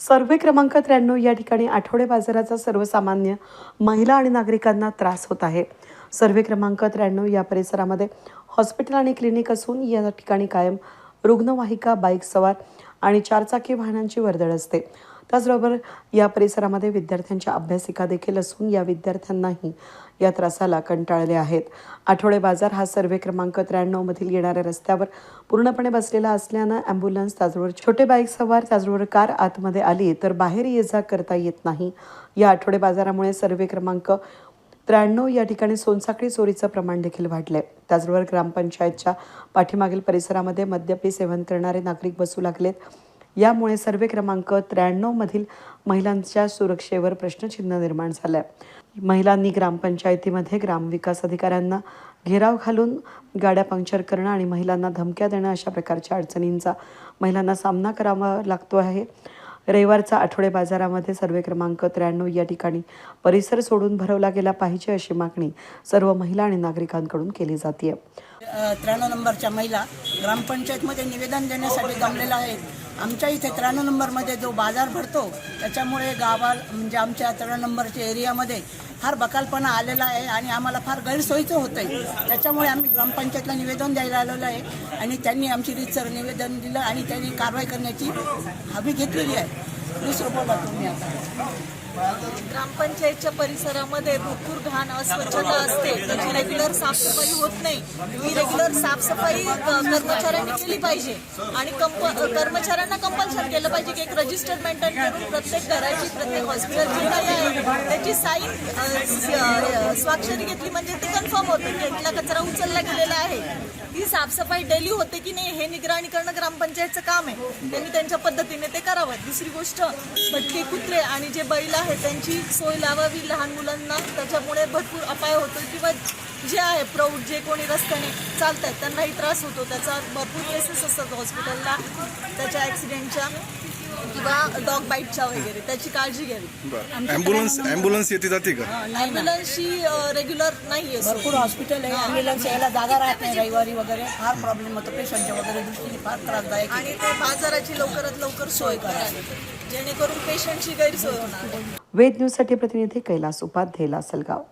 सर्वे क्रमांक 93 या ठिकाणी आठवडे बाजाराचा सर्वसामान्य महिला आणि नागरिकांना त्रास होत आहे। सर्वे क्रमांक 93 या परिसरामध्ये हॉस्पिटल आणि क्लिनिक असून या ठिकाणी कायम रुग्णवाहिका, बाईक सवार आणि चारचाकी वाहनांची वर्दळ असते। त्याचबरोबर या परिसरामध्ये विद्यार्थ्यांच्या अभ्यासिका देखील असून या विद्यार्थ्यांनाही या त्रासाला कंटाळले आहेत। आठवडे बाजार हा सर्वे क्रमांक 93 मधील येणाऱ्या रस्त्यावर पूर्णपणे बसलेला असल्याने ॲम्ब्युलन्स, त्याचबरोबर छोटे बाईक सवार, त्याचबरोबर कार आतमध्ये आली तर बाहेर ये-जा करता येत नाही। या आठवडे बाजारामुळे सर्वे क्रमांक 93 या ठिकाणी सोनसाखळी चोरीचं प्रमाण देखील वाढले। त्याचबरोबर ग्रामपंचायतच्या पाठीमागील परिसरामध्ये मद्यपी सेवन करणारे नागरिक बसू लागलेत। यामुळे सर्वे क्रमांक 93 मधील महिलांच्या सुरक्षेवर प्रश्नचिन्ह निर्माण झालं आहे। महिलांनी ग्रामपंचायतीमध्ये ग्रामविकास अधिकाऱ्यांना घेराव घालून गाड्या पंक्चर करणं आणि महिलांना धमक्या देणं अशा प्रकारच्या अडचणींचा महिलांना सामना करावा लागतो आहे। रविवारचा आठवडे बाजारामध्ये सर्वे क्रमांक 93 या ठिकाणी परिसर सोडून भरवला गेला पाहिजे अशी मागणी सर्व महिला आणि नागरिकांकडून केली जाते। 93 नंबरच्या महिला ग्रामपंचायतमध्ये निवेदन देण्यासाठी जमलेल्या आहेत। आमच्या इथे 93 नंबरमध्ये जो बाजार भरतो त्याच्यामुळे म्हणजे आमच्या 93 नंबरच्या एरियामध्ये फार बकालपणा आलेला आहे आणि आम्हाला फार गैरसोयीचं होतं आहे। त्याच्यामुळे आम्ही ग्रामपंचायतला निवेदन द्यायला आलेलो आहे आणि त्यांनी आमची रीतसर निवेदन दिलं आणि त्यांनी कारवाई करण्याची हमी घेतलेली आहे। दुसरं बोला तुम्ही आता। ग्रामपंचायतच्या परिसरामध्ये भरपूर घाण अस्वच्छता असते, त्याची रेग्युलर साफसफाई होत नाही। ही रेग्युलर साफसफाई कर्मचाऱ्यांनी केली पाहिजे आणि कर्मचाऱ्यांना कंपल्शन केलं पाहिजे की एक रजिस्टर मेंटेन करून प्रत्येक घराची, प्रत्येक हॉस्पिटलची काय आहे त्याची साईन स्वाक्षरी घेतली म्हणजे ते कन्फर्म होतं की इथला कचरा उचलला गेलेला आहे। ही साफसफाई डेली होते की नाही हे निगराणी करणं ग्रामपंचायतचं काम आहे। त्यांनी त्यांच्या पद्धतीने ते करावं। दुसरी गोष्ट, भटके कुत्रे आणि जे बैल आहेत त्यांची सोय लावावी लहान मुलांना, त्याच्यामुळे भरपूर अपाय होतो किंवा जे आहे प्रौढ जे कोणी रस्त्याने चालतात त्यांनाही त्रास होतो। त्याचा भरपूर केसेस असतात हॉस्पिटलला त्याच्या ॲक्सिडेंटच्या किंवा डॉग बाईटच्या वगैरे, त्याची काळजी घ्यावी। ॲम्ब्युलन्स येते जाते का? ॲम्ब्युलन्सची रेग्युलर नाही आहे। भरपूर हॉस्पिटल आहे, ॲम्ब्युलन्स यायला जागा राहत नाही, रविवारी वगैरे फार प्रॉब्लेम होतो पेशंटच्या वगैरे दृष्टीने फार त्रासदायक आणि ते बाजाराची लवकरात लवकर सोय करावी जेणेकरून पेशंटची गैरसोय होणार। वेद न्यूजसाठी प्रतिनिधी कैलास उपाध्ये, लासलगाव।